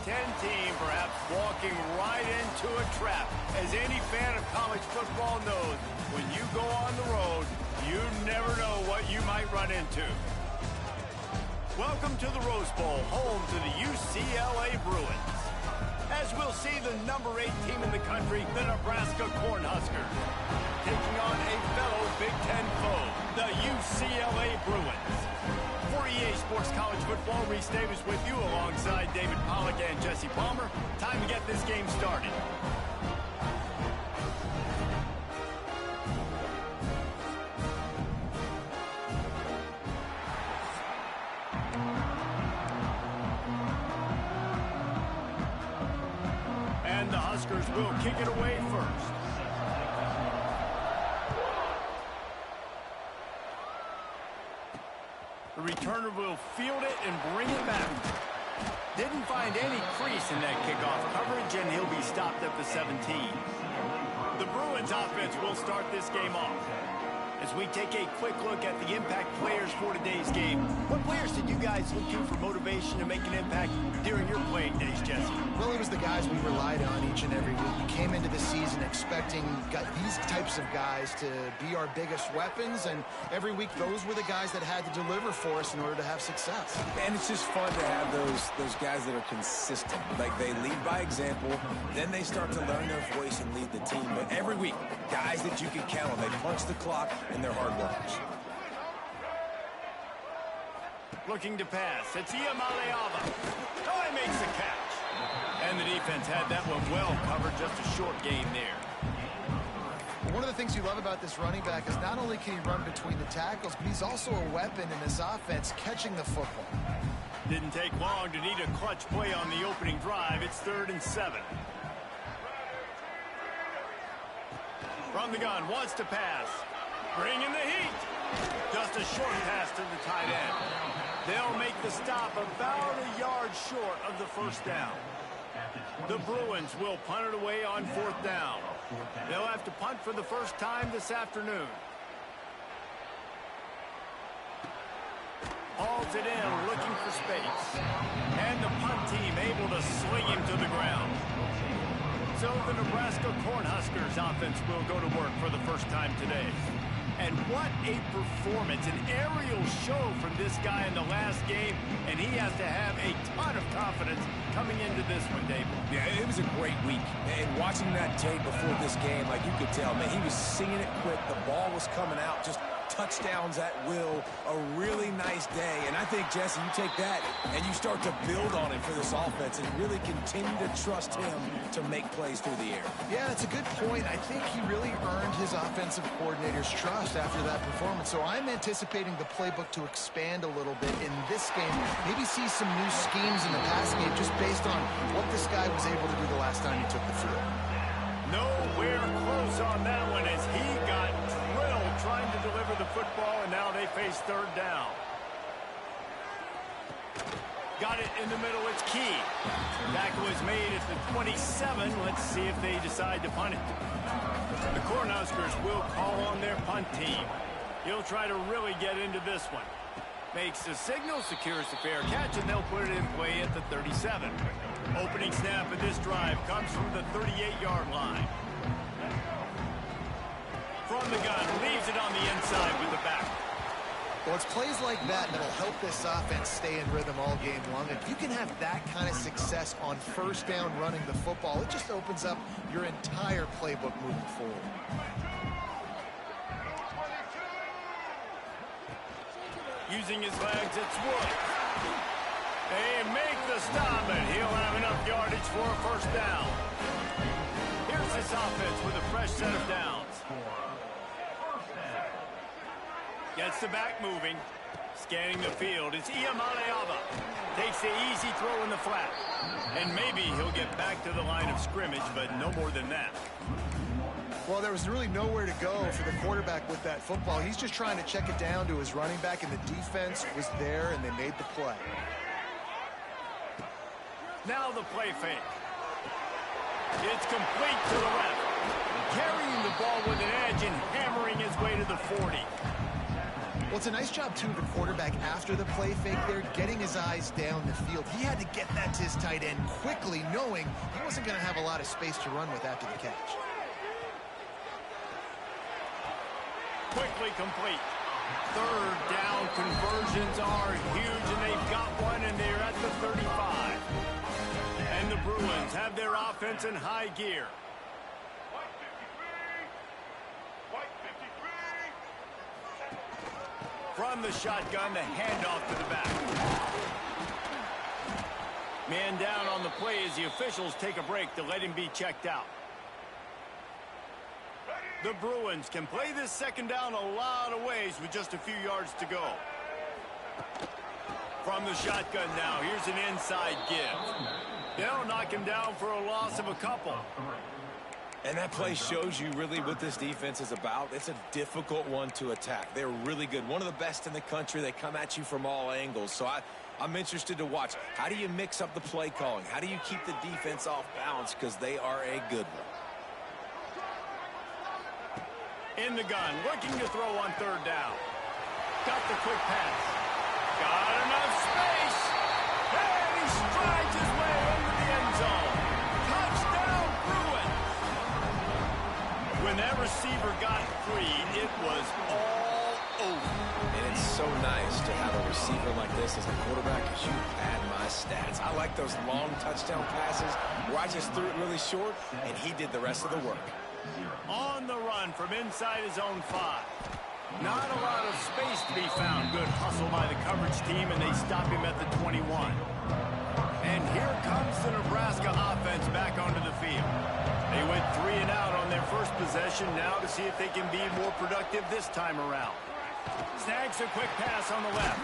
Ten team perhaps walking right into a trap. As any fan of college football knows, when you go on the road, you never know what you might run into. Welcome to the Rose Bowl, home to the UCLA Bruins. As we'll see the number 8 team in the country, the Nebraska Cornhuskers, taking on a fellow Big Ten foe, the UCLA Bruins. For EA Sports College Football, Reese Davis with you alongside David Pollack and Jesse Palmer. Time to get this game started. And the Huskers will kick it away first. The returner will field it and bring it back. Didn't find any crease in that kickoff coverage, and he'll be stopped at the 17. The Bruins offense will start this game off. As we take a quick look at the impact players for today's game, what players did you guys look to for motivation to make an impact during your playing days, Jesse? Well, it was the guys we relied on each and every week. We came into the season expecting these types of guys to be our biggest weapons, and every week those were the guys that had to deliver for us in order to have success. And it's just fun to have those guys that are consistent. Like, they lead by example, then they start to learn their voice and lead the team. But every week, guys that you can count on, they punch the clock, and they're hard workers. Looking to pass. It's Ncaa. Oh, he makes the catch. And the defense had that one well covered. Just a short gain there. One of the things you love about this running back is not only can he run between the tackles, but he's also a weapon in this offense catching the football. Didn't take long to need a clutch play on the opening drive. It's 3rd and 7. From the gun, wants to pass. Bringing the heat. Just a short pass to the tight end. They'll make the stop about a yard short of the first down. The Bruins will punt it away on 4th down. They'll have to punt for the first time this afternoon. Hauls it in, looking for space. And the punt team able to sling him to the ground. So the Nebraska Cornhuskers offense will go to work for the first time today. And what a performance, an aerial show from this guy in the last game, and he has to have a ton of confidence coming into this one, Dave. Yeah, it was a great week. And watching that tape before this game, like, you could tell, man, he was singing it quick. The ball was coming out, just touchdowns at will. A really nice day. And I think, Jesse, you take that and you start to build on it for this offense and really continue to trust him to make plays through the air. Yeah, that's a good point. I think he really earned his offensive coordinator's trust after that performance. So I'm anticipating the playbook to expand a little bit in this game. Maybe see some new schemes in the passing game just based on what this guy was able to do the last time he took the field. Nowhere close on that one as he got drilled trying to deliver the football, and now they face 3rd down. Got it in the middle. It's Key. Tackle is made at the 27. Let's see if they decide to punt it. The Cornhuskers will call on their punt team. He'll try to really get into this one. Makes the signal, secures the fair catch, and they'll put it in play at the 37. Opening snap of this drive comes from the 38-yard line. From the gun, leaves it on the inside with the back. Well, it's plays like that that'll help this offense stay in rhythm all game long. If you can have that kind of success on 1st down running the football, it just opens up your entire playbook moving forward. Using his legs, it's Wood. They make the stop, and he'll have enough yardage for a 1st down. Here's this offense with a fresh set of downs. Gets the back moving. Scanning the field. It's Ncaa. Takes the easy throw in the flat. And maybe he'll get back to the line of scrimmage, but no more than that. Well, there was really nowhere to go for the quarterback with that football. He's just trying to check it down to his running back, and the defense was there, and they made the play. Now the play fake. It's complete to the left. Carrying the ball with an edge and hammering his way to the 40. Well, it's a nice job, too, of the quarterback after the play fake there, getting his eyes down the field. He had to get that to his tight end quickly, knowing he wasn't going to have a lot of space to run with after the catch. Quickly complete. Third down conversions are huge, and they've got one, and they're at the 35. And the Bruins have their offense in high gear. From the shotgun, the handoff to the back. Man down on the play as the officials take a break to let him be checked out. The Bruins can play this second down a lot of ways with just a few yards to go. From the shotgun now, here's an inside give. They'll knock him down for a loss of a couple. And that play shows you really what this defense is about. It's a difficult one to attack. They're really good. One of the best in the country. They come at you from all angles. So I'm interested to watch. How do you mix up the play calling? How do you keep the defense off balance? Because they are a good one. In the gun, looking to throw on third down. Got the quick pass. Got enough space. And he strides his way into the end zone. Touchdown, Bruins. When that receiver got free, it was all over. And it's so nice to have a receiver like this as a quarterback, because you pad my stats. I like those long touchdown passes where I just threw it really short, and he did the rest of the work. On the run from inside his own 5. Not a lot of space to be found. Good hustle by the coverage team, and they stop him at the 21. And here comes the Nebraska offense back onto the field. They went 3 and out on their first possession, now to see if they can be more productive this time around. Snags a quick pass on the left.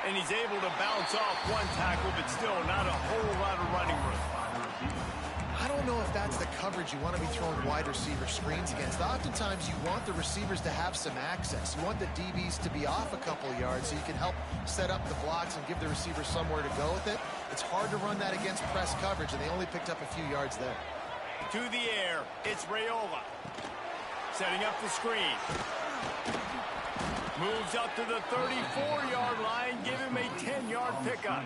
And he's able to bounce off one tackle, but still not a whole lot of running room. I don't know if that's the coverage you want to be throwing wide receiver screens against. Oftentimes, you want the receivers to have some access. You want the DBs to be off a couple of yards so you can help set up the blocks and give the receivers somewhere to go with it. It's hard to run that against press coverage, and they only picked up a few yards there. To the air, it's Raiola. Setting up the screen. Moves up to the 34-yard line, give him a 10-yard pickup.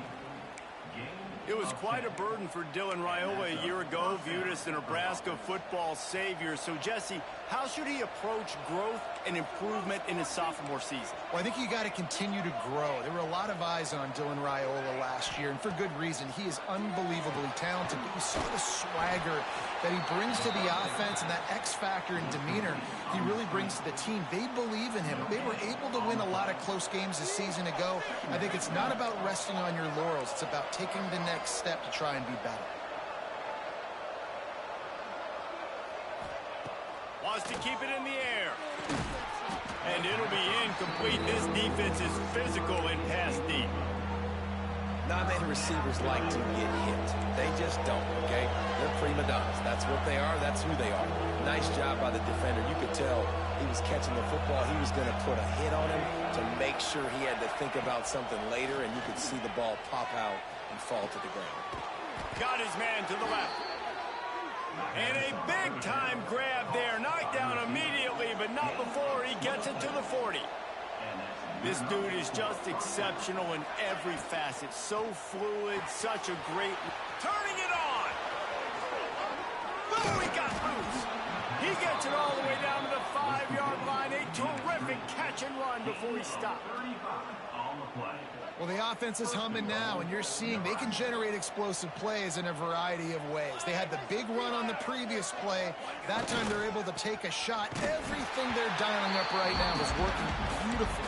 It was quite a burden for Dylan Raiola a year ago, viewed as the Nebraska football savior. So, Jesse, how should he approach growth and improvement in his sophomore season? Well, I think you got to continue to grow. There were a lot of eyes on Dylan Raiola last year, and for good reason. He is unbelievably talented, but you saw the swagger that he brings to the offense and that X factor and demeanor he really brings to the team. They believe in him. They were able to win a lot of close games a season ago. I think it's not about resting on your laurels. It's about taking the next step to try and be better. Wants to keep it in the air. And it'll be incomplete. This defense is physical and pass deep. Not many receivers like to get hit. They just don't, okay? They're prima donnas. That's what they are. That's who they are. Nice job by the defender. You could tell he was catching the football. He was going to put a hit on him to make sure he had to think about something later, and you could see the ball pop out and fall to the ground. Got his man to the left. And a big-time grab there. Knocked down immediately, but not before he gets it to the 40. This dude is just exceptional in every facet. So fluid, such a great... Turning it on! Boom, he got loose. He gets it all the way down to the 5-yard line. A terrific catch and run before he stopped. Well, the offense is humming now, and you're seeing they can generate explosive plays in a variety of ways. They had the big run on the previous play. That time they're able to take a shot. Everything they're dialing up right now is working beautifully.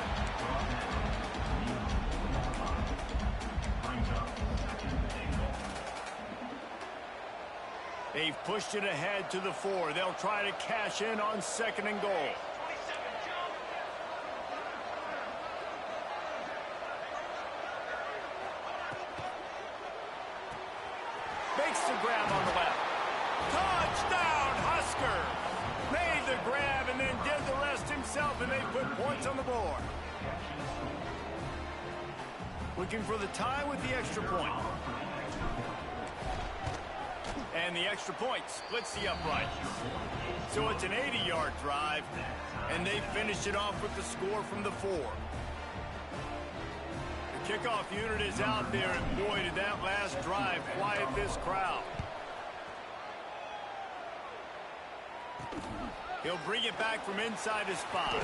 They've pushed it ahead to the 4. They'll try to cash in on 2nd and goal. Makes the grab on the left. Touchdown, Husker! Made the grab and then did the rest himself, and they put points on the board. Looking for the tie with the extra point. And the extra point splits the upright. So it's an 80-yard drive, and they finish it off with the score from the 4. The kickoff unit is out there, and boy, did that last drive quiet this crowd. He'll bring it back from inside his 5.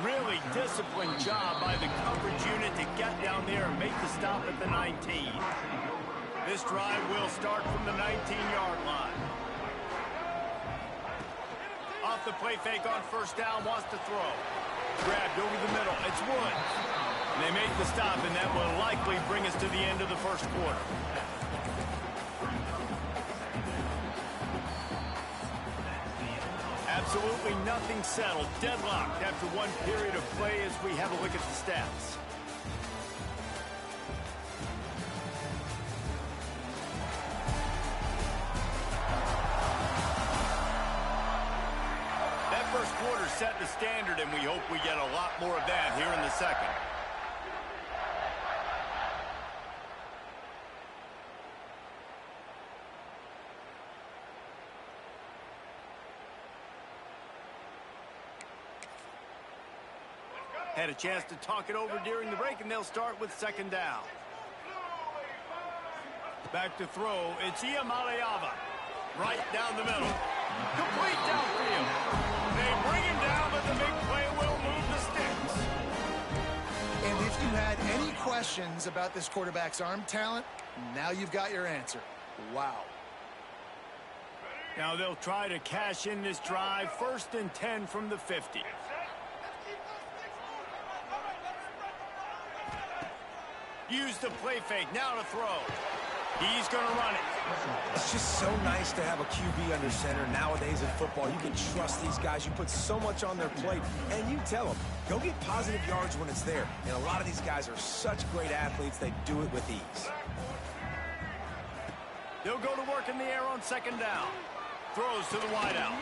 Really disciplined job by the coverage unit to get down there and make the stop at the 19. This drive will start from the 19-yard line. Off the play fake on first down, wants to throw. Grabbed over the middle, it's Woods. And they make the stop, and that will likely bring us to the end of the first quarter. Absolutely nothing settled. Deadlocked after one period of play as we have a look at the stats. That first quarter set the standard, and we hope we get a lot more of that here in the second. Had a chance to talk it over during the break, and they'll start with second down. Back to throw. It's Ncaa. Right down the middle. Complete downfield. They bring him down, but the big play will move the sticks. And if you had any questions about this quarterback's arm talent, now you've got your answer. Wow. Now they'll try to cash in this drive. 1st and 10 from the 50. Use the play fake. Now to throw. He's going to run it. It's just so nice to have a QB under center. Nowadays in football, you can trust these guys. You put so much on their plate, and you tell them, go get positive yards when it's there. And a lot of these guys are such great athletes, they do it with ease. They'll go to work in the air on second down. Throws to the wideout.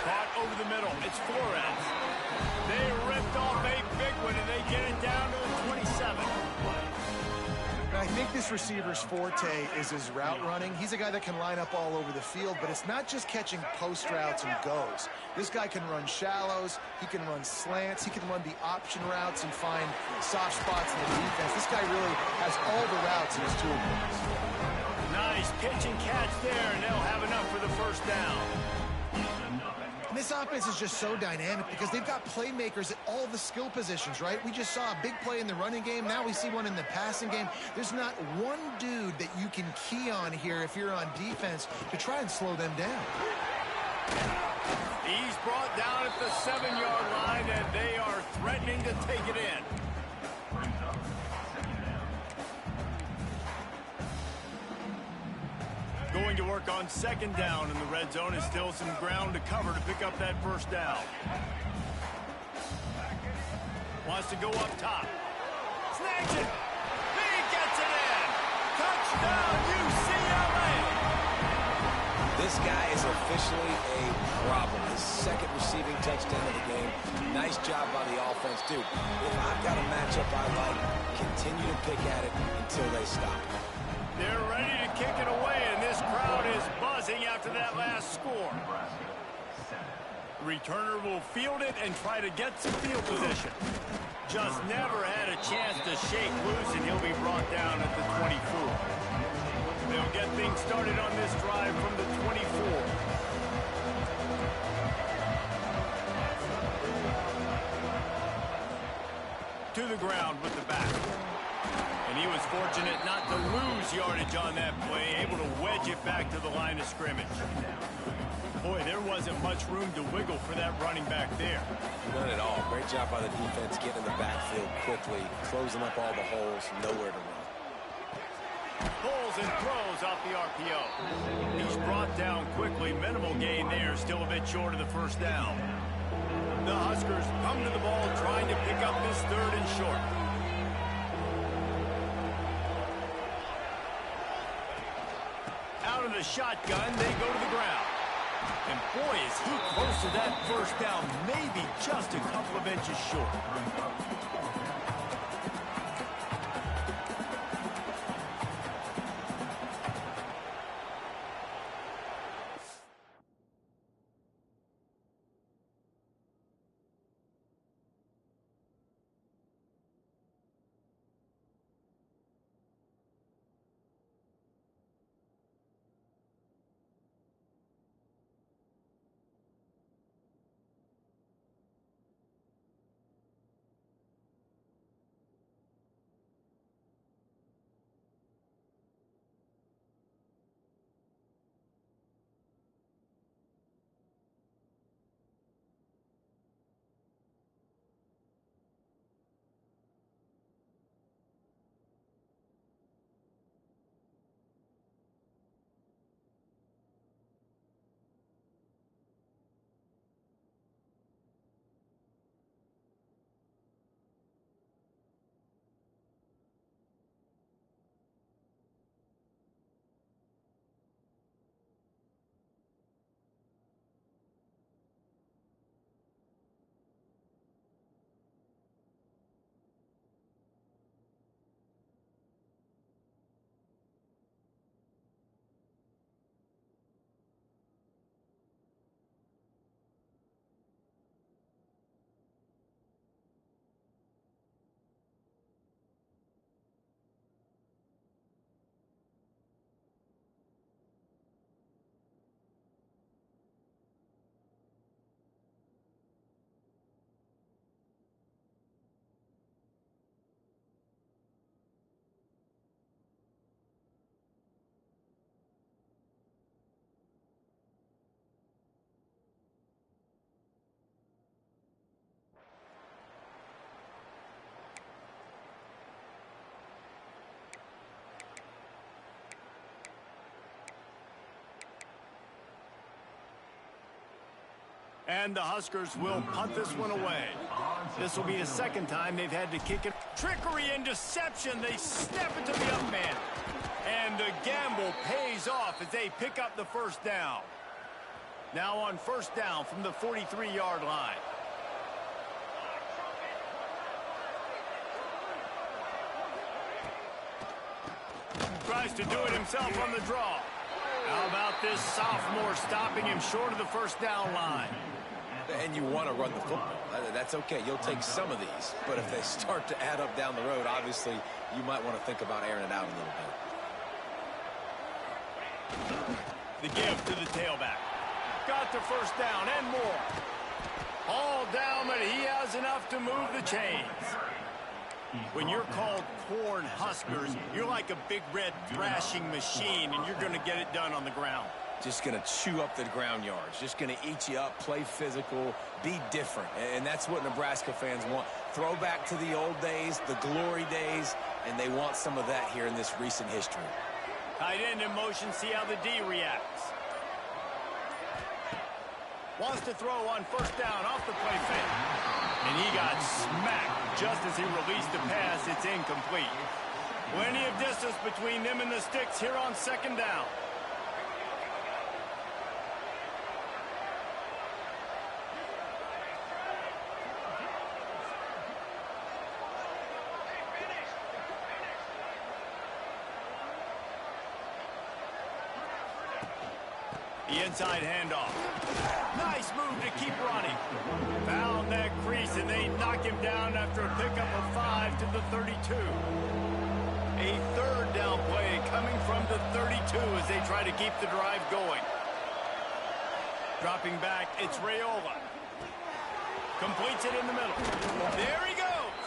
Caught over the middle. It's Flores. They ripped off a big one, and they get it down to the 27. I think this receiver's forte is his route running. He's a guy that can line up all over the field, but it's not just catching post routes and goes. This guy can run shallows, he can run slants, he can run the option routes and find soft spots in the defense. This guy really has all the routes in his toolbox. Nice pitch and catch there, and they'll have enough for the first down. And this offense is just so dynamic because they've got playmakers at all the skill positions, right? We just saw a big play in the running game. Now we see one in the passing game. There's not one dude that you can key on here if you're on defense to try and slow them down. He's brought down at the 7-yard line, and they are threatening to take it in. Going to work on second down in the red zone. Is still some ground to cover to pick up that first down. Wants to go up top. Snags it. He gets it in. Touchdown, UCLA. This guy is officially a problem. His second receiving touchdown of the game. Nice job by the offense, dude. If I've got a matchup I like, continue to pick at it until they stop. They're ready to kick it away, and this crowd is buzzing after that last score. Returner will field it and try to get some field position. Just never had a chance to shake loose, and he'll be brought down at the 24. They'll get things started on this drive from the 24. To the ground with the back. And he was fortunate not to lose yardage on that play, able to wedge it back to the line of scrimmage. Boy, there wasn't much room to wiggle for that running back there. None at all. Great job by the defense getting in the backfield quickly, closing up all the holes, nowhere to run. Pulls and throws off the RPO. He's brought down quickly. Minimal gain there, still a bit short of the first down. The Huskers come to the ball trying to pick up this 3rd and short. Out of the shotgun, they go to the ground. And boy, is he close to that first down, maybe just a couple of inches short. And the Huskers will punt this one away. This will be the second time they've had to kick it. Trickery and deception. They snap it to the up man. And the gamble pays off as they pick up the first down. Now on first down from the 43-yard line. Tries to do it himself on the draw. How about this sophomore stopping him short of the first down line? And you want to run the football. That's okay. You'll take some of these. But if they start to add up down the road, obviously, you might want to think about airing it out a little bit. The give to the tailback. Got the first down and more. All down, but he has enough to move the chains. When you're called Corn Huskers, you're like a big red thrashing machine, and you're going to get it done on the ground. Just going to chew up the ground yards. Just going to eat you up, play physical, be different. And that's what Nebraska fans want. Throw back to the old days, the glory days, and they want some of that here in this recent history. Tight end in motion, see how the D reacts. Wants to throw on first down off the play fake. And he got smacked just as he released the pass. It's incomplete. Plenty of distance between them and the sticks here on second down. The inside handoff. Nice move to keep running. Found that crease, and they knock him down after a pickup of 5 to the 32. A third down play coming from the 32 as they try to keep the drive going. Dropping back, it's Raiola. Completes it in the middle. There he goes.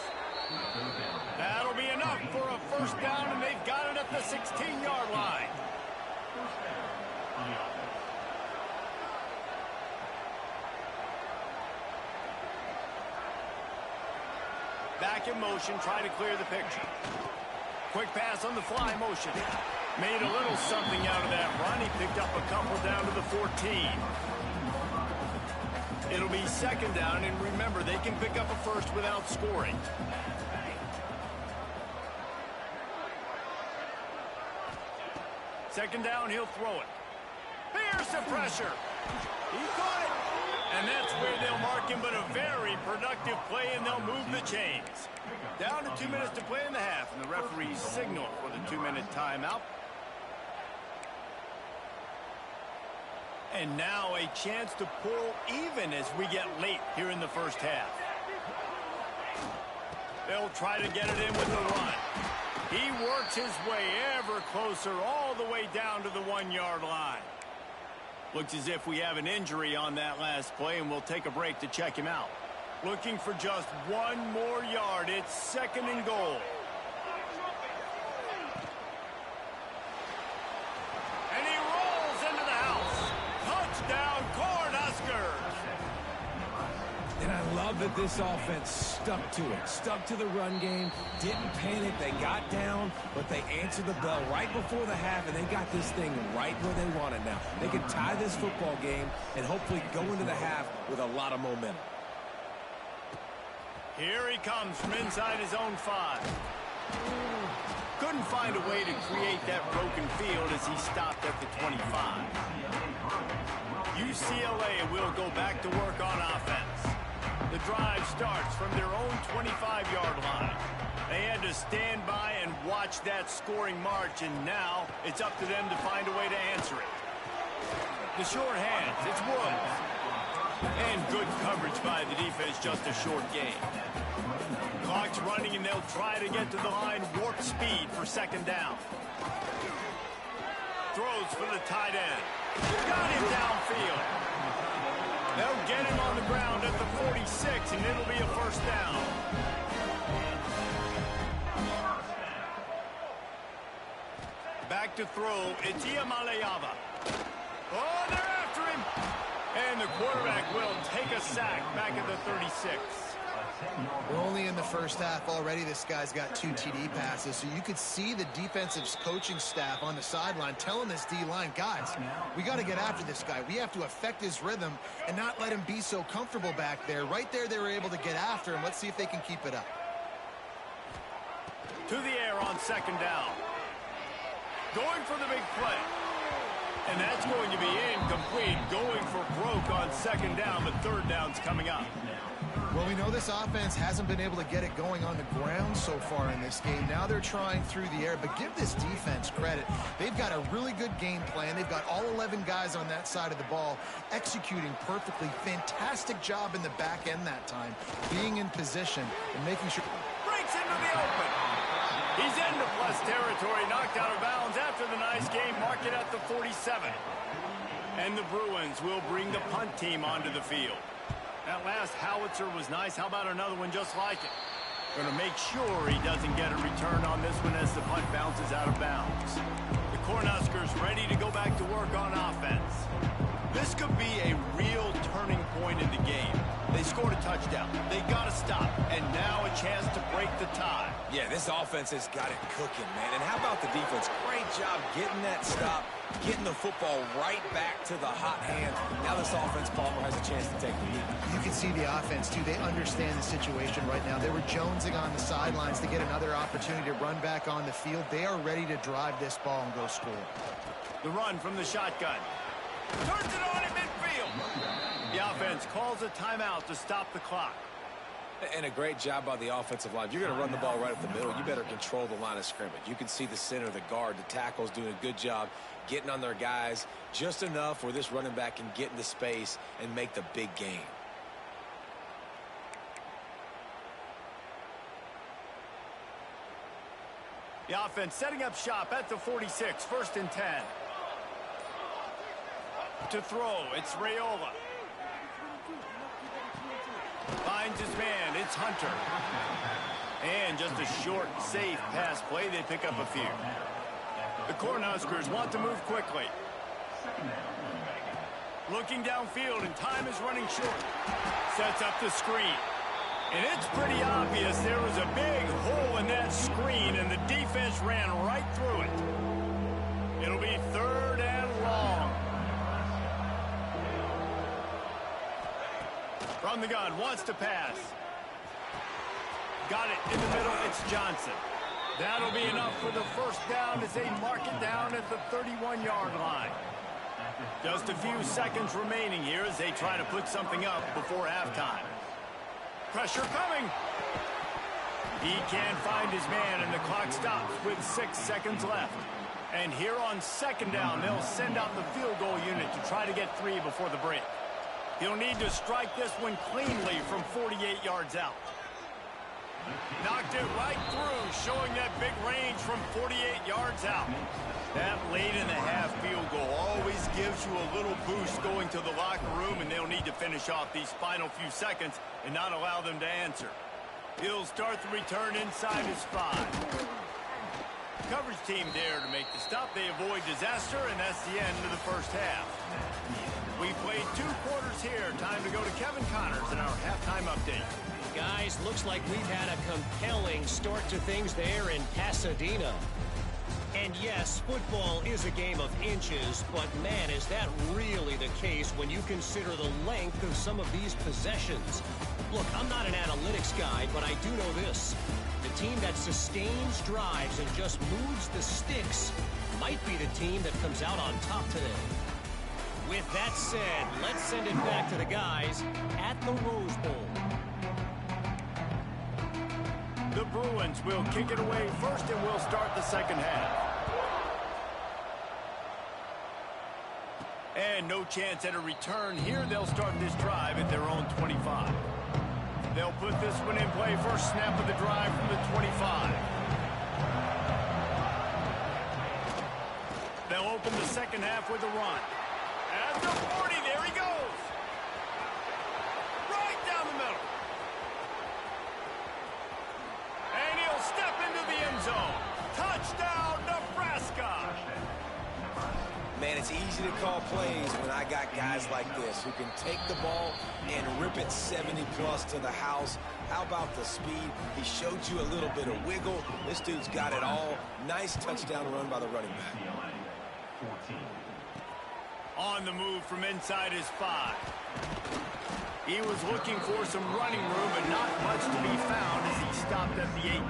That'll be enough for a first down, and they've got it at the 16-yard line. Back in motion, try to clear the picture. Quick pass on the fly motion. Made a little something out of that run. He picked up a couple down to the 14. It'll be second down, and remember, they can pick up a first without scoring. Second down, he'll throw it. Here's the pressure. He caught it. And that's where they'll mark him, but a very productive play, and they'll move the chains. Down to 2 minutes to play in the half, and the referees signal for the 2-minute timeout. And now a chance to pull even as we get late here in the first half. They'll try to get it in with the run. He works his way ever closer all the way down to the 1-yard line. Looks as if we have an injury on that last play, and we'll take a break to check him out. Looking for just 1 more yard. It's second and goal. And he rolls into the house. Touchdown, Cornhuskers! And I love that this offense stuck to it. Stuck to the run game. Didn't panic. They got down, but they answered the bell right before the half, and they got this thing right where they want it now. They can tie this football game and hopefully go into the half with a lot of momentum. Here he comes from inside his own 5. Couldn't find a way to create that broken field as he stopped at the 25. UCLA will go back to work on offense. The drive starts from their own 25-yard line. They had to stand by and watch that scoring march, and now it's up to them to find a way to answer it. The short hands, it's Woods. And good coverage by the defense, just a short gain. Clock's running, and they'll try to get to the line, warp speed for second down. Throws for the tight end. Got him downfield. They'll get him on the ground at the 46, and it'll be a first down. Back to throw, it's Iamaleava. Oh, they're after him. And the quarterback will take a sack back at the 36. We're only in the first half already. This guy's got 2 TD passes, so you could see the defensive coaching staff on the sideline telling this D-line, guys, we got to get after this guy. We have to affect his rhythm and not let him be so comfortable back there. Right there, they were able to get after him. Let's see if they can keep it up. To the air on second down. Going for the big play. And that's going to be incomplete. Going for broke on second down, but third down's coming up. Well, we know this offense hasn't been able to get it going on the ground so far in this game. Now they're trying through the air, but give this defense credit. They've got a really good game plan. They've got all 11 guys on that side of the ball executing perfectly. Fantastic job in the back end that time, being in position and making sure. Breaks into the open. He's into plus territory, knocked out of bounds after the nice game. Mark it at the 47. And the Bruins will bring the punt team onto the field. That last howitzer was nice. How about another one just like it? Going to make sure he doesn't get a return on this one as the punt bounces out of bounds. The Cornhuskers ready to go back to work on offense. This could be a real turning point in the game. They scored a touchdown. They got to stop. And now a chance to break the tie. Yeah, this offense has got it cooking, man. And how about the defense? Great job getting that stop, getting the football right back to the hot hand. Now this offense, Palmer, has a chance to take the lead. You can see the offense, too. They understand the situation right now. They were jonesing on the sidelines to get another opportunity to run back on the field. They are ready to drive this ball and go score. The run from the shotgun. Turns it on in midfield. The offense calls a timeout to stop the clock. And a great job by the offensive line. If you're going to run the ball right up the middle, you better control the line of scrimmage. You can see the center, the guard, the tackles doing a good job getting on their guys just enough where this running back can get into space and make the big game. The offense setting up shop at the 46, 1st and 10. To throw, it's Raiola. Finds his man, it's Hunter. And just a short, safe pass play, they pick up a few. The Cornhuskers want to move quickly. Looking downfield, and time is running short. Sets up the screen. And it's pretty obvious there was a big hole in that screen, and the defense ran right through it. It'll be 3rd and long. From the gun, wants to pass. Got it in the middle, it's Johnson. That'll be enough for the 1st down as they mark it down at the 31-yard line. Just a few seconds remaining here as they try to put something up before halftime. Pressure coming. He can't find his man, and the clock stops with 6 seconds left. And here on 2nd down, they'll send out the field goal unit to try to get 3 before the break. He'll need to strike this one cleanly from 48 yards out. Knocked it right through, showing that big range from 48 yards out. That late in the half field goal always gives you a little boost going to the locker room, and they'll need to finish off these final few seconds and not allow them to answer. He'll start the return inside his 5. Coverage team there to make the stop. They avoid disaster, and that's the end of the 1st half. We played 2 quarters here. Time to go to Kevin Connors in our halftime update. Guys, looks like we've had a compelling start to things there in Pasadena. And yes, football is a game of inches, but man, is that really the case when you consider the length of some of these possessions. Look, I'm not an analytics guy, but I do know this. The team that sustains drives and just moves the sticks might be the team that comes out on top today. With that said, let's send it back to the guys at the Rose Bowl. The Bruins will kick it away first, and we'll start the 2nd half. And no chance at a return here. They'll start this drive at their own 25. They'll put this one in play. First snap of the drive from the 25. They'll open the 2nd half with a run. At the 40, there he goes. Right down the middle. And he'll step into the end zone. Touchdown, Nebraska. Man, it's easy to call plays when I got guys like this who can take the ball and rip it 70-plus to the house. How about the speed? He showed you a little bit of wiggle. This dude's got it all. Nice touchdown run by the running back. On the move from inside his 5. He was looking for some running room, but not much to be found as he stopped at the 8.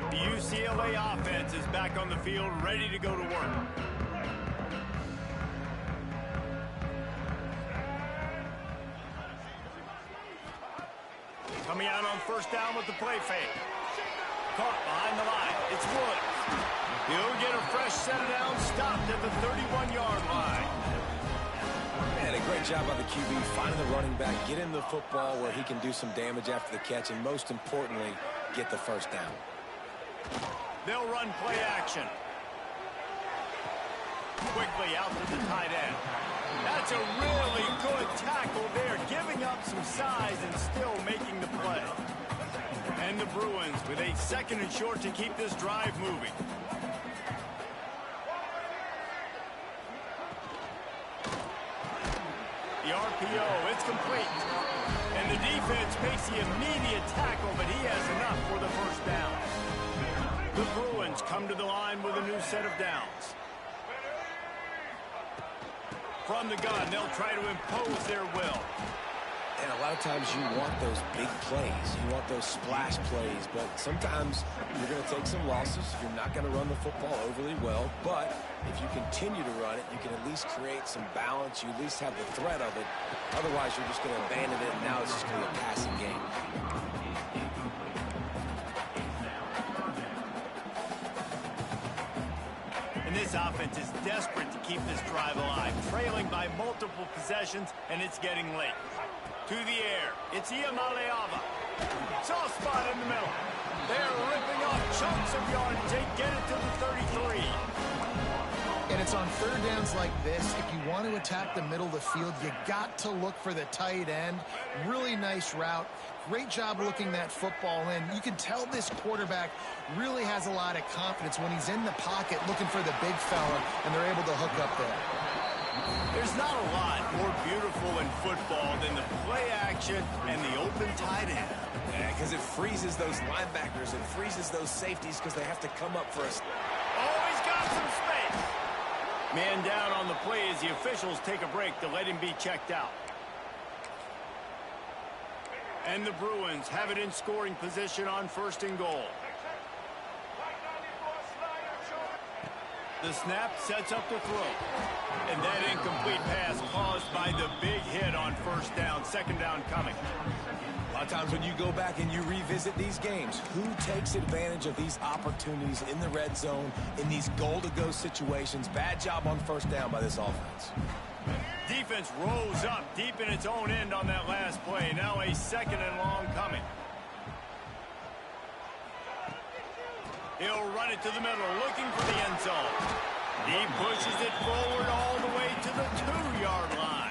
The UCLA offense is back on the field, ready to go to work. Coming out on first down with the play fake. Caught behind the line. It's Woods. He'll get a fresh set of downs, stopped at the 31-yard line. Man, a great job by the QB finding the running back, get him the football where he can do some damage after the catch, and most importantly, get the first down. They'll run play action. Quickly out to the tight end. That's a really good tackle there, giving up some size and still making the play. And the Bruins with a 2nd and short to keep this drive moving. The RPO, it's complete. And the defense makes the immediate tackle, but he has enough for the first down. The Bruins come to the line with a new set of downs. From the gun, they'll try to impose their will. And a lot of times you want those big plays. You want those splash plays. But sometimes you're going to take some losses. You're not going to run the football overly well. But if you continue to run it, you can at least create some balance. You at least have the threat of it. Otherwise, you're just going to abandon it, and now it's just going to be a passing game. And this offense is desperate to keep this drive alive, trailing by multiple possessions, and it's getting late. To the air, it's Ncaa. Soft spot in the middle. They're ripping off chunks of yardage. They get it to the 33. And it's on third downs like this. If you want to attack the middle of the field, you got to look for the tight end. Really nice route. Great job looking that football in. You can tell this quarterback really has a lot of confidence when he's in the pocket looking for the big fella, and they're able to hook up there. There's not a lot more beautiful in football than the play action and the open tight end. Yeah, because it freezes those linebackers. It freezes those safeties because they have to come up for us. Oh, he's got some space. Man down on the play as the officials take a break to let him be checked out. And the Bruins have it in scoring position on 1st and goal. The snap sets up the throw. And that incomplete pass caused by the big hit on 1st down. 2nd down coming. A lot of times when you go back and you revisit these games, who takes advantage of these opportunities in the red zone, in these goal-to-go situations? Bad job on 1st down by this offense. Defense rose up deep in its own end on that last play. Now a 2nd and long coming. He'll run it to the middle, looking for the end zone. He pushes it forward all the way to the 2-yard line.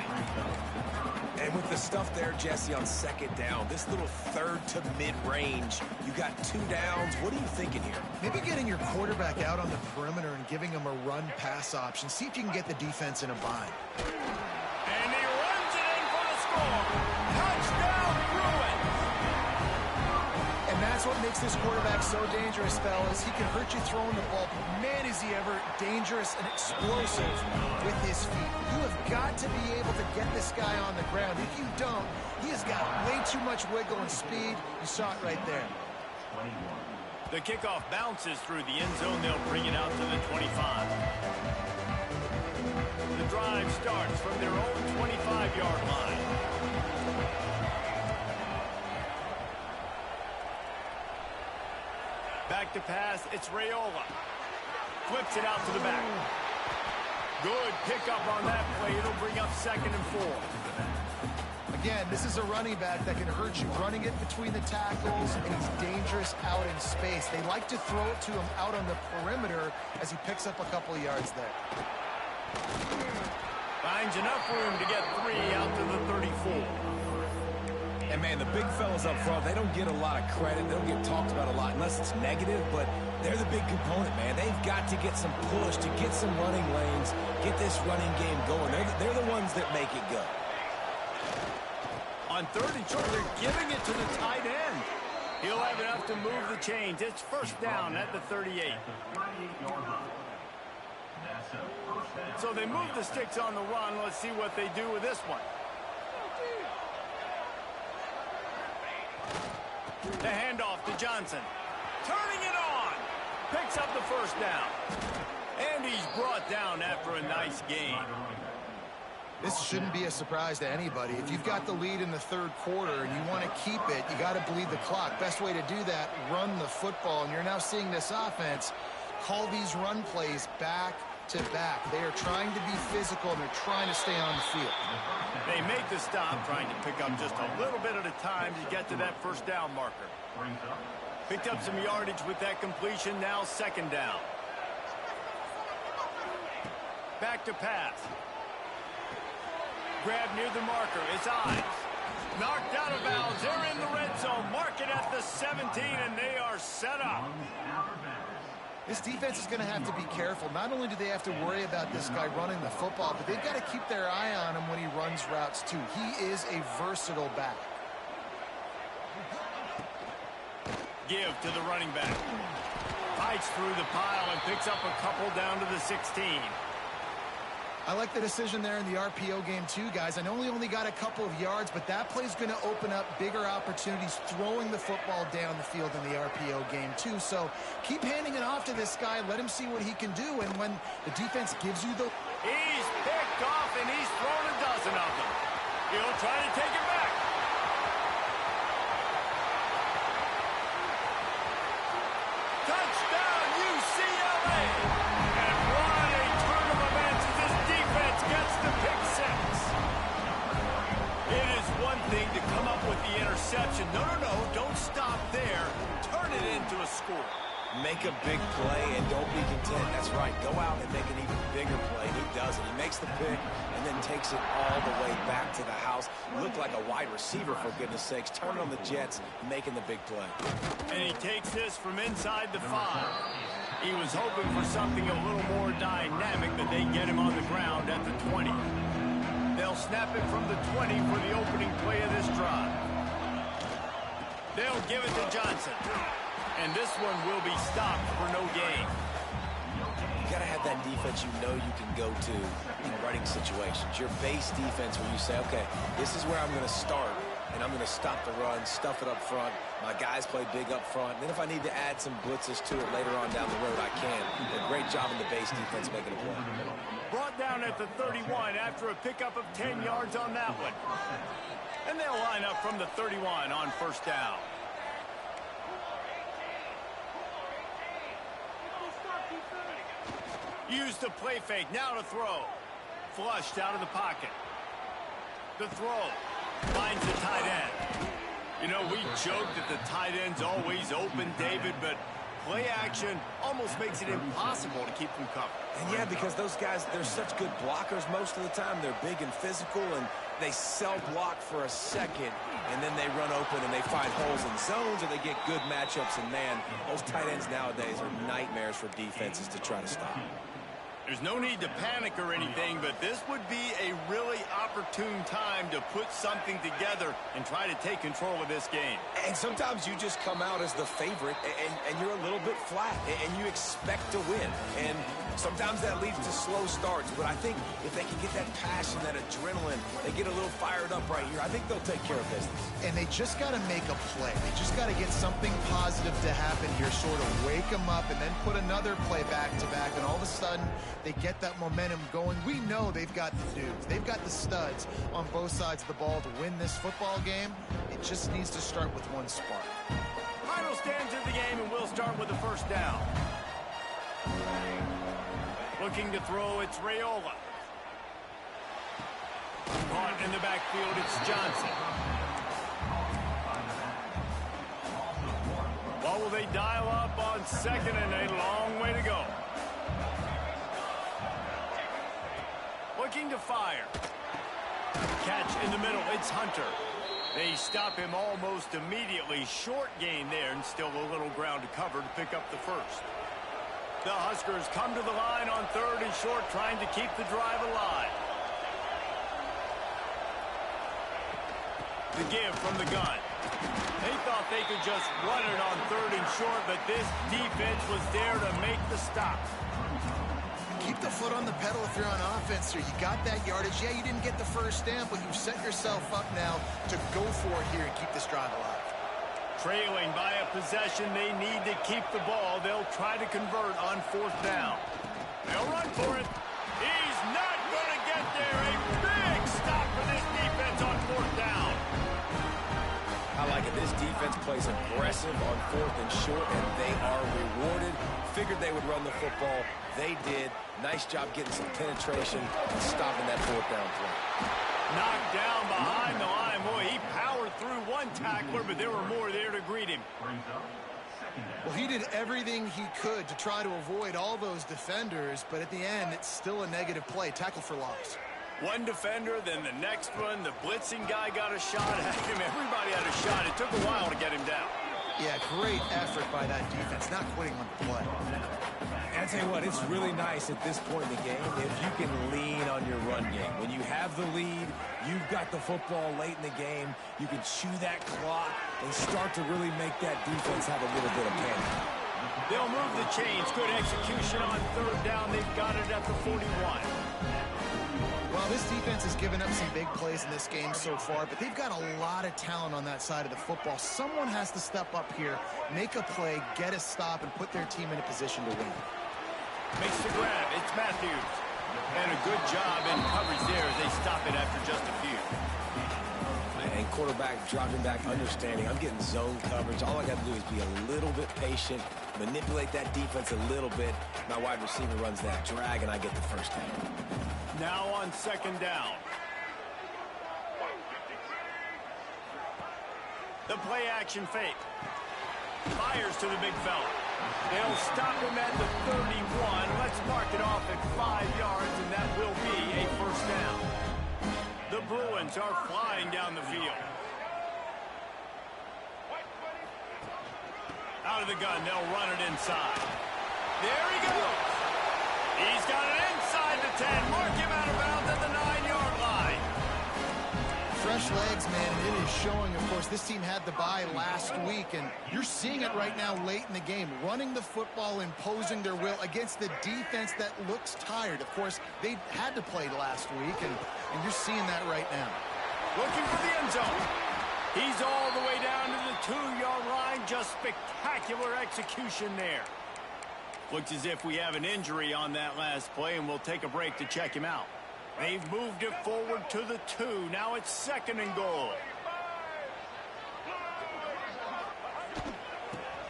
And with the stuff there, Jesse, on 2nd down, this little 3rd to mid-range, you got 2 downs. What are you thinking here? Maybe getting your quarterback out on the perimeter and giving him a run-pass option. See if you can get the defense in a bind. And he runs it in for the score. Touchdown, Bruins! And that's That's what makes this quarterback so dangerous, fellas. He can hurt you throwing the ball, but man, is he ever dangerous and explosive with his feet. You have got to be able to get this guy on the ground. If you don't, he has got way too much wiggle and speed. You saw it right there. The kickoff bounces through the end zone. They'll bring it out to the 25. The drive starts from their own 25-yard line. Back to pass, it's Raiola. Flips it out to the back. Good pickup on that play. It'll bring up 2nd and 4. Again, this is a running back that can hurt you, running it between the tackles, and he's dangerous out in space. They like to throw it to him out on the perimeter as he picks up a couple of yards there. Finds enough room to get 3 out to the 34. And, man, the big fellas up front, they don't get a lot of credit. They don't get talked about a lot unless it's negative, but they're the big component, man. They've got to get some push, to get some running lanes, get this running game going. They're the ones that make it go. On 3rd and short, they're giving it to the tight end. He'll have enough to move the chains. It's 1st down at the 38. So they move the sticks on the run. Let's see what they do with this one. The handoff to Johnson. Turning it on. Picks up the 1st down. And he's brought down after a nice gain. This shouldn't be a surprise to anybody. If you've got the lead in the 3rd quarter and you want to keep it, you got to bleed the clock. Best way to do that, run the football. And you're now seeing this offense call these run plays back to back. They are trying to be physical, and they're trying to stay on the field. They make the stop, trying to pick up just a little bit at a time to get to that 1st down marker. Picked up some yardage with that completion. Now 2nd down. Back to pass. Grab near the marker. It's Ives. Knocked out of bounds. They're in the red zone. Mark it at the 17, and they are set up. This defense is going to have to be careful. Not only do they have to worry about this guy running the football, but they've got to keep their eye on him when he runs routes, too. He is a versatile back. Give to the running back. Fights through the pile and picks up a couple down to the 16. I like the decision there in the RPO game too, guys. I know he only got a couple of yards, but that play's going to open up bigger opportunities throwing the football down the field in the RPO game too. So keep handing it off to this guy. Let him see what he can do. And when the defense gives you the... He's picked off, and he's thrown a dozen of them. He'll try to take it back. Touchdown, UCLA! And what a turn of events as this defense gets the pick six. It is one thing to come up with the interception. No, don't stop there. Turn it into a score. Make a big play and don't be content. That's right. Go out and make an even bigger play. He does it. He makes the pick and then takes it all the way back to the house. Looked like a wide receiver, for goodness sakes. Turning on the Jets, making the big play. And he takes this from inside the 5. He was hoping for something a little more dynamic, but they get him on the ground at the 20. They'll snap it from the 20 for the opening play of this drive. They'll give it to Johnson. And this one will be stopped for no gain. You got to have that defense you know you can go to in running situations. Your base defense where you say, okay, this is where I'm going to start, and I'm going to stop the run, stuff it up front. My guys play big up front. And then if I need to add some blitzes to it later on down the road, I can. A great job in the base defense making a play. Brought down at the 31 after a pickup of 10 yards on that one. And they'll line up from the 31 on 1st down. Use the play fake, now to throw. Flushed out of the pocket. The throw. Finds the tight end. You know, we joke that the tight end's always open, David, but play action almost makes it impossible to keep them covered. And yeah, because those guys, they're such good blockers most of the time. They're big and physical, and they block for a second, and then they run open and they find holes in zones, or they get good matchups. And man, those tight ends nowadays are nightmares for defenses to try to stop. There's no need to panic or anything, but this would be a really opportune time to put something together and try to take control of this game. And sometimes you just come out as the favorite, and you're a little bit flat, and you expect to win. And sometimes that leads to slow starts. But I think if they can get that passion, that adrenaline, they get a little fired up right here, I think they'll take care of business. And they just got to make a play. They just got to get something positive to happen here, sort of wake them up, and then put another play back-to-back, and all of a sudden they get that momentum going. We know they've got the dudes. They've got the studs on both sides of the ball to win this football game. It just needs to start with one spark. Final stands of the game, and we'll start with the first down. Looking to throw, it's Raiola. Caught in the backfield, it's Johnson. What will they dial up on second, and a long way to go. Looking to fire. Catch in the middle, it's Hunter. They stop him almost immediately. Short gain there, and still a little ground to cover to pick up the first. The Huskers come to the line on 3rd and short, trying to keep the drive alive. The give from the gun. They thought they could just run it on 3rd and short, but this defense was there to make the stop. Keep the foot on the pedal if you're on offense here. You got that yardage. Yeah, you didn't get the first down, but you've set yourself up now to go for it here and keep this drive alive. Trailing by a possession, they need to keep the ball. They'll try to convert on 4th down. They'll run for it. He's not going to get there. A big stop for this defense on 4th down. I like it. This defense plays aggressive on 4th and short, and they are rewarded. Figured they would run the football. They did. Nice job getting some penetration and stopping that 4th down play. Knocked down behind the line. Boy, he powered through one tackler, but there were more there to greet him. Well, he did everything he could to try to avoid all those defenders, but at the end, it's still a negative play. Tackle for loss. One defender, then the next one. The blitzing guy got a shot at him. Everybody had a shot. It took a while to get him down. Yeah, great effort by that defense, not quitting on the play. And I tell you what, it's really nice at this point in the game if you can lean on your run game. When you have the lead, you've got the football late in the game, you can chew that clock and start to really make that defense have a little bit of panic. They'll move the chains. Good execution on 3rd down. They've got it at the 41. Well, this defense has given up some big plays in this game so far, but they've got a lot of talent on that side of the football. Someone has to step up here, make a play, get a stop, and put their team in a position to win. Makes the grab. It's Matthews. And a good job in coverage there as they stop it after just a few. And quarterback dropping back, understanding. I'm getting zone coverage. All I got to do is be a little bit patient, manipulate that defense a little bit. My wide receiver runs that drag, and I get the first down. Now on 2nd down. The play action fake. Fires to the big fella. They'll stop him at the 31. Let's mark it off at 5 yards, and that will be a first down. The Bruins are flying down the field. Out of the gun, they'll run it inside. There he goes. He's got it inside the 10. Mark him out of bounds at the 9-yard line. Fresh legs, man, and it is showing. Of course, this team had the bye last week, and you're seeing it right now late in the game. Running the football, imposing their will against the defense that looks tired. Of course, they had to play last week, and you're seeing that right now. Looking for the end zone. He's all the way down to the 2-yard line. Just spectacular execution there. Looks as if we have an injury on that last play, and we'll take a break to check him out. They've moved it forward to the 2. Now it's 2nd and goal.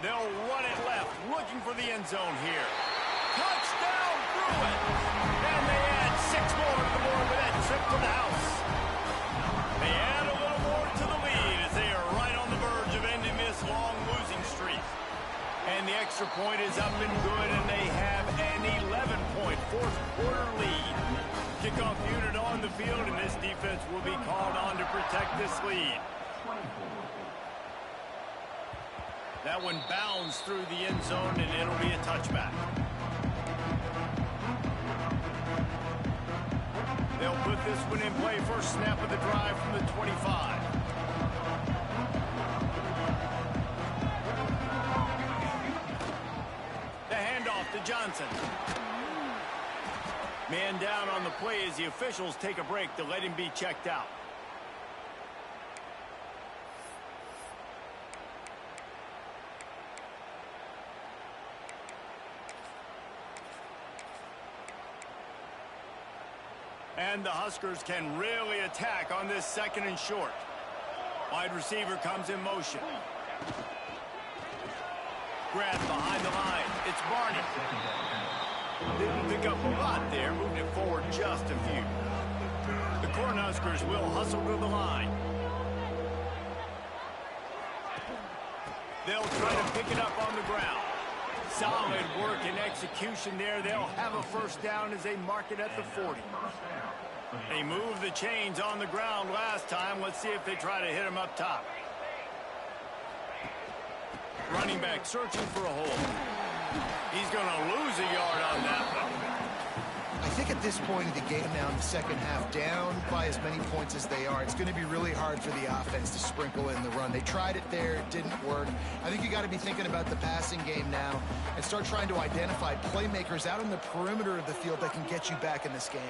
They'll run it left, looking for the end zone here. Touchdown, Bruins! And they add 6 more to the board with that trip to the house. They add a little more to the lead as they are right on the verge of ending this long losing streak. And the extra point is up and good, and they have an 11-point fourth-quarter lead. Kickoff unit on the field, and this defense will be called on to protect this lead. That one bounds through the end zone, and it'll be a touchback. They'll put this one in play. First snap of the drive from the 25. The handoff to Johnson. Man down on the play as the officials take a break to let him be checked out. And the Huskers can really attack on this second and short. Wide receiver comes in motion. Grab behind the line. It's Barney. Didn't pick up a lot there, moving it forward just a few. The Cornhuskers will hustle to the line. They'll try to pick it up on the ground. Solid work and execution there. They'll have a first down as they mark it at the 40. They moved the chains on the ground last time. Let's see if they try to hit him up top. Running back searching for a hole. He's going to lose a yard on that one. I think at this point of the game now in the second half, down by as many points as they are, it's going to be really hard for the offense to sprinkle in the run. They tried it there. It didn't work. I think you got to be thinking about the passing game now and start trying to identify playmakers out on the perimeter of the field that can get you back in this game.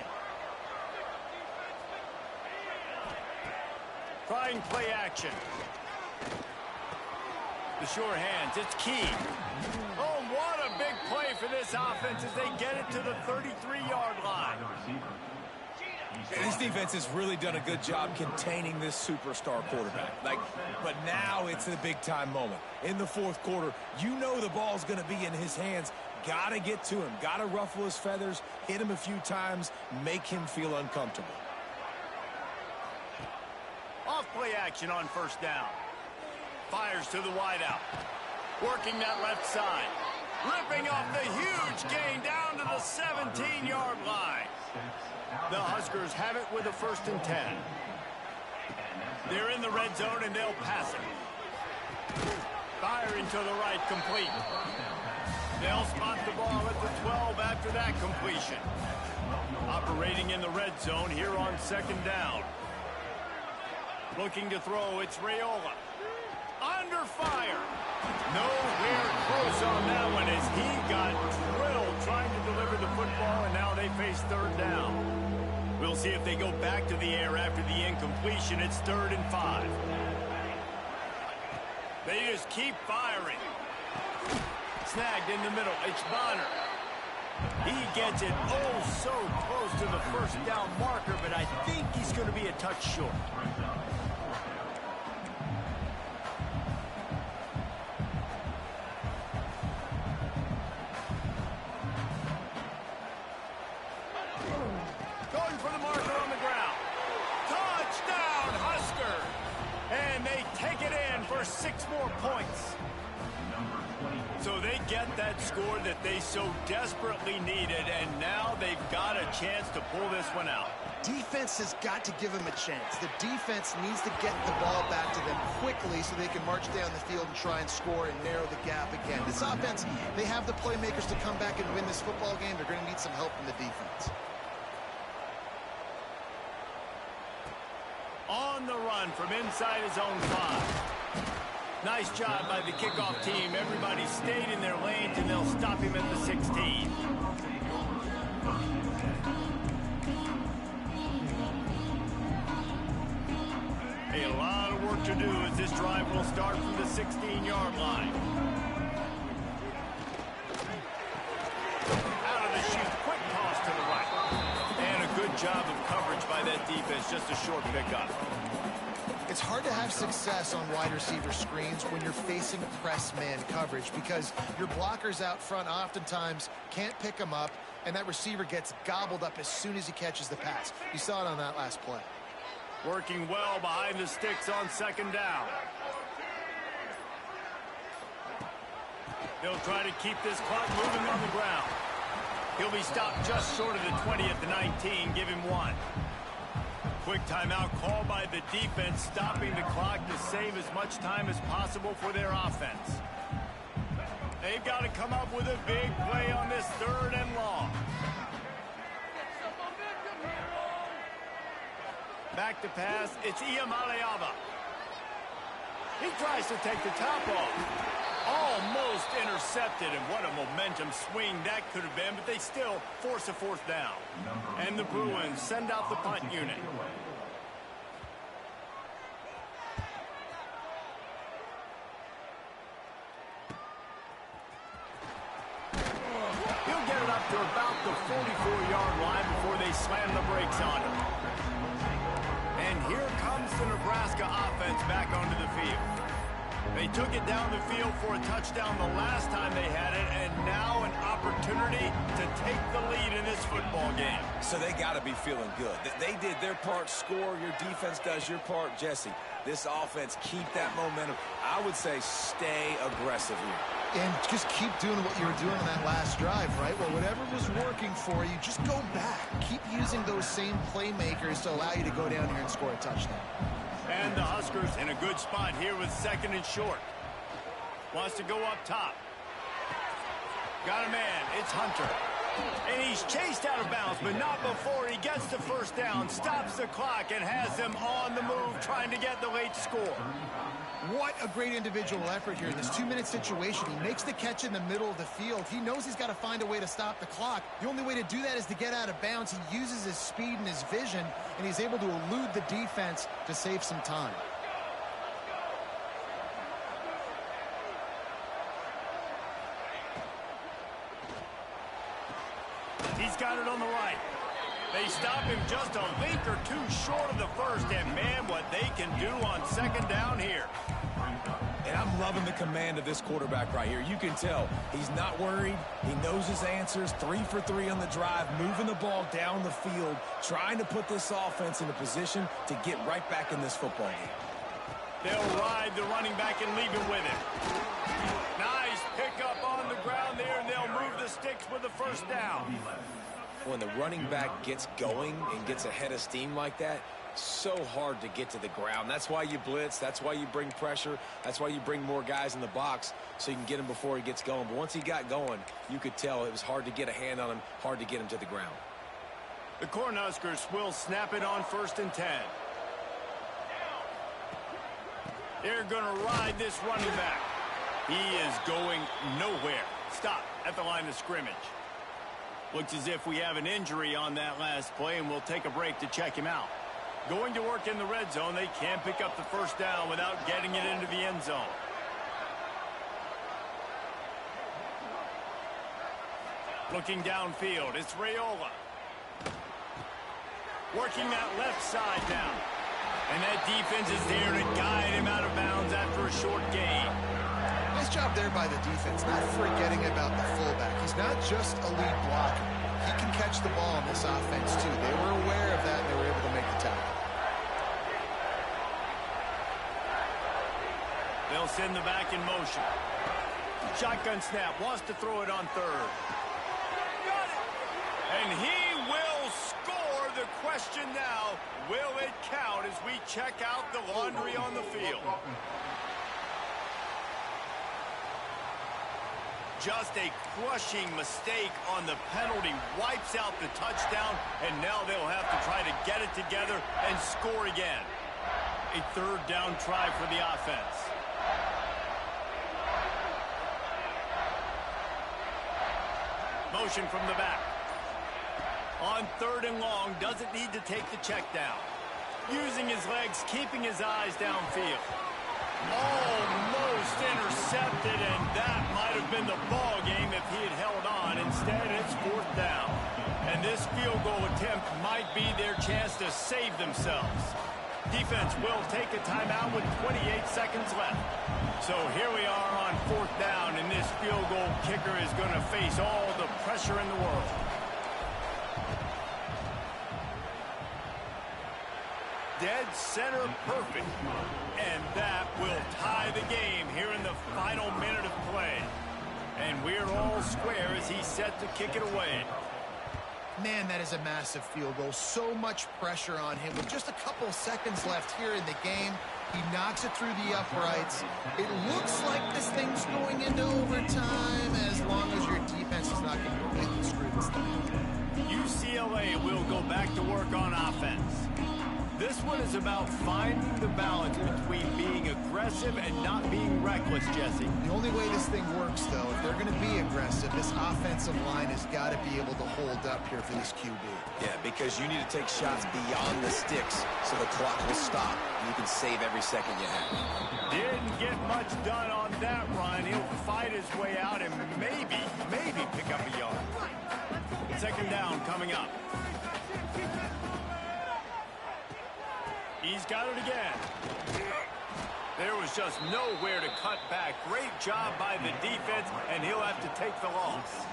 Trying play action. The short hands, it's Key. Oh, what a big play for this offense as they get it to the 33-yard line. This defense has really done a good job containing this superstar quarterback. But now it's a big-time moment. In the fourth quarter, you know the ball's going to be in his hands. Got to get to him. Got to ruffle his feathers, hit him a few times, make him feel uncomfortable. Off play action on first down. Fires to the wideout. Working that left side. Ripping off the huge gain down to the 17-yard line. The Huskers have it with a 1st and 10. They're in the red zone and they'll pass it. Firing to the right, complete. They'll spot the ball at the 12 after that completion. Operating in the red zone here on 2nd down. Looking to throw, it's Raiola. Under fire. Nowhere close on that one as he got drilled trying to deliver the football, and now they face 3rd down. We'll see if they go back to the air after the incompletion. It's 3rd and 5. They just keep firing. Snagged in the middle. It's Bonner. He gets it oh so close to the 1st down marker, but I think he's going to be a touch short. Going for the marker on the ground. Touchdown, Husker! And they take it in for 6 more points. So they get that score that they so desperately needed, and now they've got a chance to pull this one out. Defense has got to give them a chance. The defense needs to get the ball back to them quickly so they can march down the field and try and score and narrow the gap again. This offense, they have the playmakers to come back and win this football game. They're going to need some help from the defense. On the run from inside his own 5. Nice job by the kickoff team. Everybody stayed in their lanes, and they'll stop him at the 16. A lot of work to do as this drive will start from the 16-yard line. Out of the chute, quick toss to the right. And a good job of coverage by that defense, just a short pickup. It's hard to have success on wide receiver screens when you're facing press man coverage because your blockers out front oftentimes can't pick them up, and that receiver gets gobbled up as soon as he catches the pass. You saw it on that last play. Working well behind the sticks on 2nd down. They'll try to keep this clock moving on the ground. He'll be stopped just short of the 20 at the 19. Give him 1. Quick timeout called by the defense, stopping the clock to save as much time as possible for their offense. They've got to come up with a big play on this 3rd and long. Back to pass. It's Ncaa. He tries to take the top off. Almost intercepted, and what a momentum swing that could have been, but they still force a fourth down. And the Bruins send out the punt unit. He'll get it up to about the 44-yard line before they slam the brakes on him. And here comes the Nebraska offense back onto the field. They took it down the field for a touchdown the last time they had it, and now an opportunity to take the lead in this football game. So they got to be feeling good. They did their part, score. Your defense does your part. Jesse, this offense, keep that momentum. I would say stay aggressive here. And just keep doing what you were doing on that last drive, right? Well, whatever was working for you, just go back. Keep using those same playmakers to allow you to go down here and score a touchdown. And the Huskers in a good spot here with 2nd and short. Wants to go up top. Got a man. It's Hunter. And he's chased out of bounds, but not before he gets the first down, stops the clock, and has them on the move trying to get the late score. What a great individual effort here in this 2-minute situation. He makes the catch in the middle of the field. He knows he's got to find a way to stop the clock. The only way to do that is to get out of bounds. He uses his speed and his vision, and he's able to elude the defense to save some time. He's got it on the right. They stop him just a link or two short of the first, and man, what they can do on 2nd down here. And I'm loving the command of this quarterback right here. You can tell he's not worried. He knows his answers. 3 for 3 on the drive, moving the ball down the field, trying to put this offense in a position to get right back in this football game. They'll ride the running back and leave him with it. Nice pickup on the ground there, and they'll move the sticks with the first down. When the running back gets going and gets ahead of steam like that, so hard to get to the ground. That's why you blitz. That's why you bring pressure. That's why you bring more guys in the box so you can get him before he gets going. But once he got going, you could tell it was hard to get a hand on him, hard to get him to the ground. The Cornhuskers will snap it on 1st and 10. They're going to ride this running back. He is going nowhere. Stop at the line of scrimmage. Looks as if we have an injury on that last play, and we'll take a break to check him out. Going to work in the red zone. They can't pick up the first down without getting it into the end zone. Looking downfield, it's Raiola. Working that left side now. And that defense is there to guide him out of bounds after a short gain. Nice job there by the defense, not forgetting about the fullback. He's not just a lead blocker. He can catch the ball in this offense, too. They were aware of that, and they were able to make the tackle. They'll send the back in motion. Shotgun snap, wants to throw it on 3rd. And he will score. The question now, will it count as we check out the laundry on the field? Just a crushing mistake on the penalty wipes out the touchdown, and now they'll have to try to get it together and score again. A 3rd down try for the offense. Motion from the back. On 3rd and long, doesn't need to take the check down. Using his legs, keeping his eyes downfield. Almost intercepted, and that might have been the ball game if he had held on. Instead, it's 4th down. And this field goal attempt might be their chance to save themselves. Defense will take a timeout with 28 seconds left. So here we are on 4th down, and this field goal kicker is going to face all the pressure in the world. Dead center perfect. And that will tie the game here in the final minute of play. And we're all square as he's set to kick it away. Man, that is a massive field goal. So much pressure on him. With just a couple seconds left here in the game, he knocks it through the uprights. It looks like this thing's going into overtime as long as your defense is not going to completely screw this thing. UCLA will go back to work on offense. This one is about finding the balance between being aggressive and not being reckless, Jesse. The only way this thing works, though, if they're going to be aggressive, this offensive line has got to be able to hold up here for this QB. Yeah, because you need to take shots beyond the sticks so the clock will stop. You can save every second you have. Didn't get much done on that run. He'll fight his way out and maybe pick up a yard. Second down coming up. He's got it again. There was just nowhere to cut back. Great job by the defense, and he'll have to take the loss.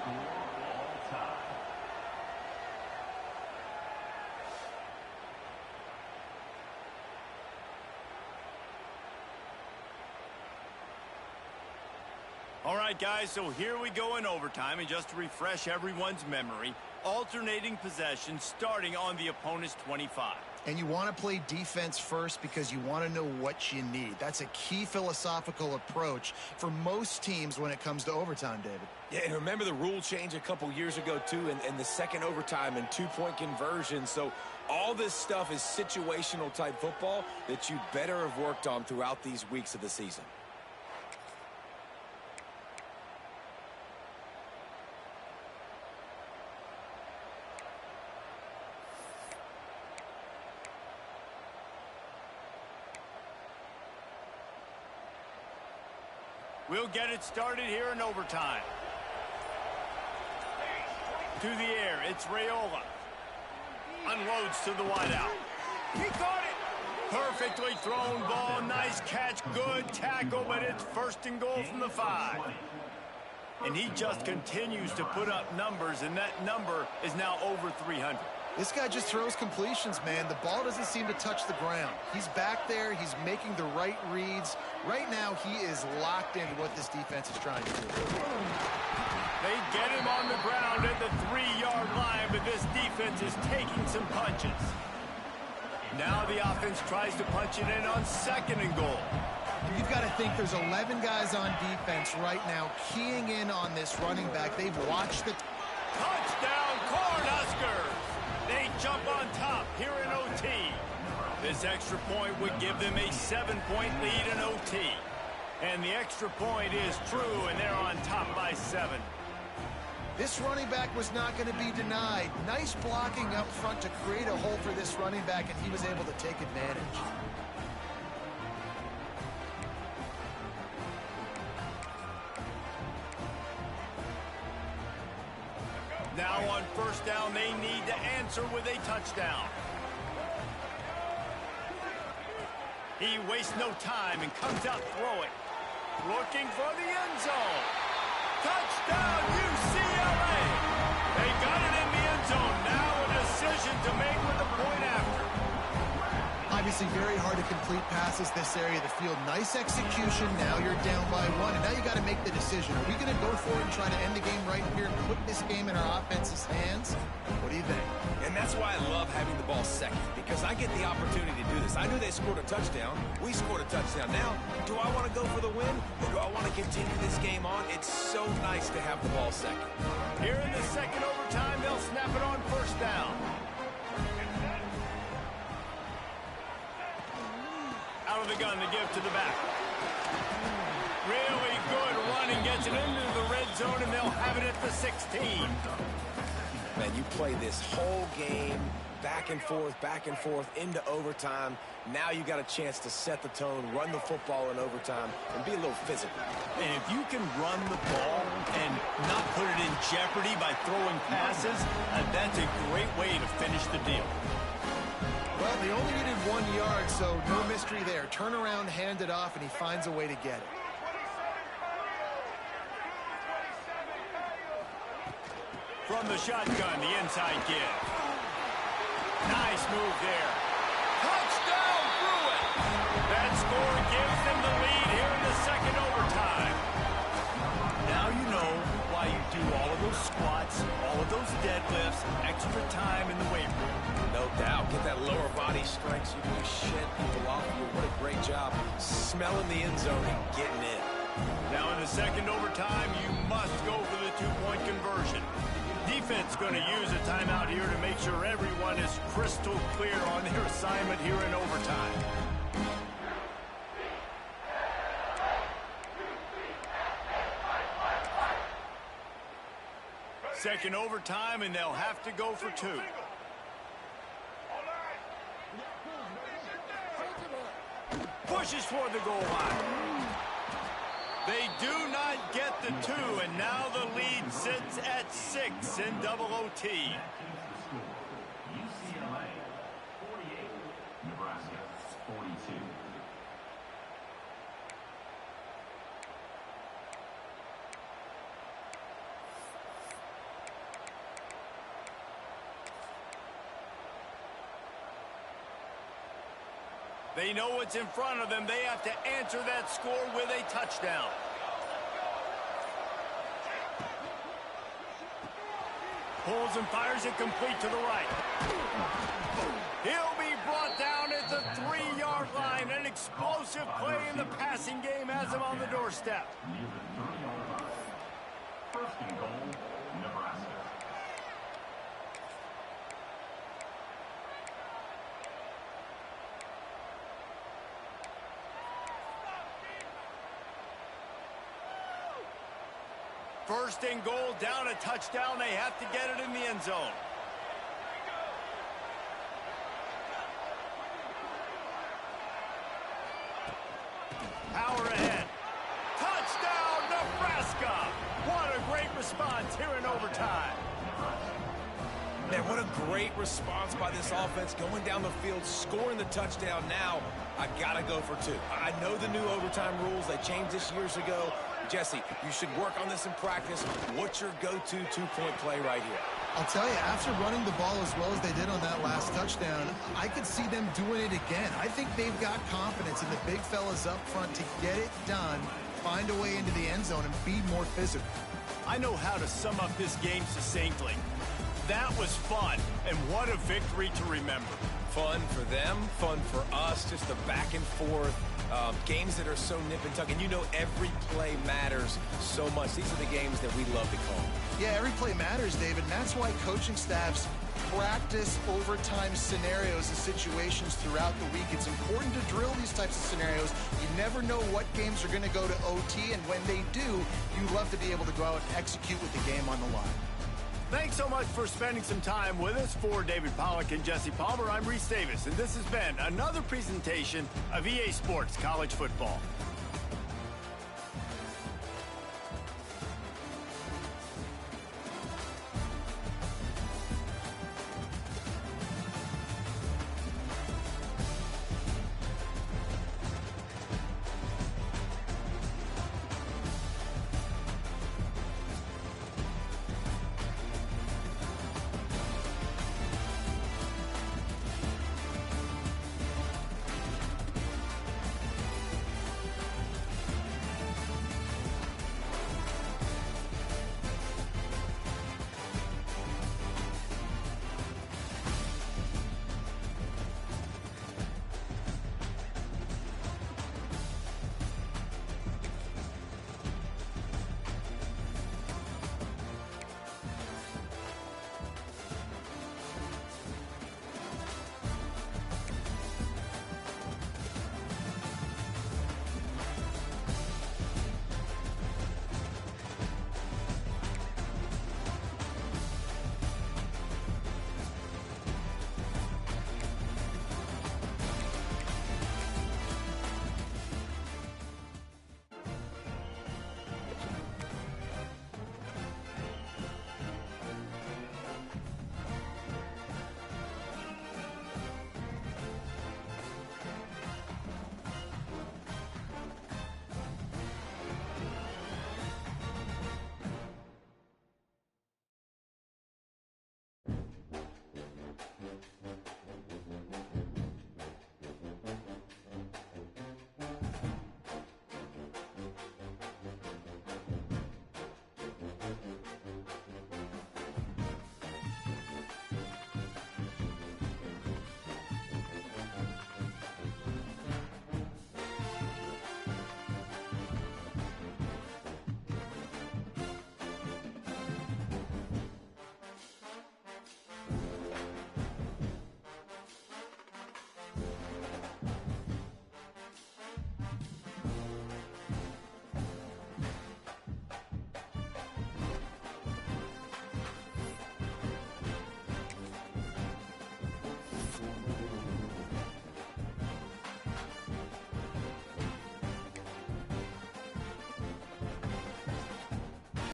All right, guys, so here we go in overtime, and just to refresh everyone's memory, alternating possession starting on the opponent's 25. And you want to play defense first because you want to know what you need. That's a key philosophical approach for most teams when it comes to overtime, David. Yeah, and remember the rule change a couple years ago, too, and the second overtime and two-point conversion. So all this stuff is situational type football that you better have worked on throughout these weeks of the season. We'll get it started here in overtime. To the air, it's Raiola. Unloads to the wideout. He caught it! Perfectly thrown ball, nice catch, good tackle, but it's first and goal from the 5. And he just continues to put up numbers, and that number is now over 300. This guy just throws completions, man. The ball doesn't seem to touch the ground. He's back there. He's making the right reads. Right now, he is locked into what this defense is trying to do. They get him on the ground at the 3-yard line, but this defense is taking some punches. Now the offense tries to punch it in on second and goal. And you've got to think there's 11 guys on defense right now keying in on this running back. They've watched the... Touchdown, Cornhuskers! They jump on top here in OT. This extra point would give them a 7-point lead in OT. And the extra point is true, and they're on top by 7. This running back was not going to be denied. Nice blocking up front to create a hole for this running back, and he was able to take advantage. Now on first down, they need to answer with a touchdown. He wastes no time and comes out throwing. Looking for the end zone. Touchdown, UCLA! They got it in the end zone. Now a decision to make with the point after. Obviously very hard to complete passes this area of the field. Nice execution. Now you're down by 1, and now you got to make the decision. Are we going to go for it and try to end the game right here and put this game in our offense's hands? What do you think? And that's why I love having the ball second, because I get the opportunity to do this. I knew they scored a touchdown. We scored a touchdown. Now, do I want to go for the win, or do I want to continue this game on? It's so nice to have the ball second. Here in the second overtime, they'll snap it on first down. Out of the gun to give to the back. Really good running, gets it into the red zone, and they'll have it at the 16. Man, you play this whole game back and forth into overtime. Now you got a chance to set the tone, run the football in overtime, and be a little physical. And if you can run the ball and not put it in jeopardy by throwing passes, that's a great way to finish the deal. Well, they only needed 1 yard, so no mystery there. Turn around, hand it off, and he finds a way to get it. From the shotgun, the inside give. Nice move there. Touchdown, Bruin! That score gives them the lead here in the second overtime. Now you know why you do all of those squats, all of those deadlifts, extra time in the weight room. No doubt. Get that lower body strength so you can shed people off you. What a great job smelling the end zone and getting in. Now in the second overtime, you must go for the 2-point conversion. Defense It's going to use a timeout here to make sure everyone is crystal clear on their assignment here in overtime. Second overtime, and they'll have to go for two. Pushes toward the goal line. They do not get the two, and now the lead sits at 6 in double OT. UCLA 48, Nebraska 42. They know what's in front of them. They have to answer that score with a touchdown. Pulls and fires it complete to the right. He'll be brought down at the 3-yard line. An explosive play in the passing game has him on the doorstep. Near the 30-yard line. First and goal, Nebraska. First and goal, down a touchdown. They have to get it in the end zone. Power ahead. Touchdown, Nebraska! What a great response here in overtime. Man, what a great response by this offense, going down the field, scoring the touchdown. Now, I got to go for two. I know the new overtime rules. They changed this years ago. Jesse, you should work on this in practice. What's your go-to two-point play right here? I'll tell you, after running the ball as well as they did on that last touchdown, I could see them doing it again. I think they've got confidence in the big fellas up front to get it done, find a way into the end zone, and be more physical. I know how to sum up this game succinctly. That was fun, and what a victory to remember. Fun for them, fun for us, just the back and forth. Games that are so nip and tuck, and you know every play matters so much. These are the games that we love to call. Yeah, every play matters, David, and that's why coaching staffs practice overtime scenarios and situations throughout the week. It's important to drill these types of scenarios. You never know what games are going to go to OT, and when they do, you love to be able to go out and execute with the game on the line. Thanks so much for spending some time with us. For David Pollack and Jesse Palmer, I'm Reese Davis, and this has been another presentation of EA Sports College Football.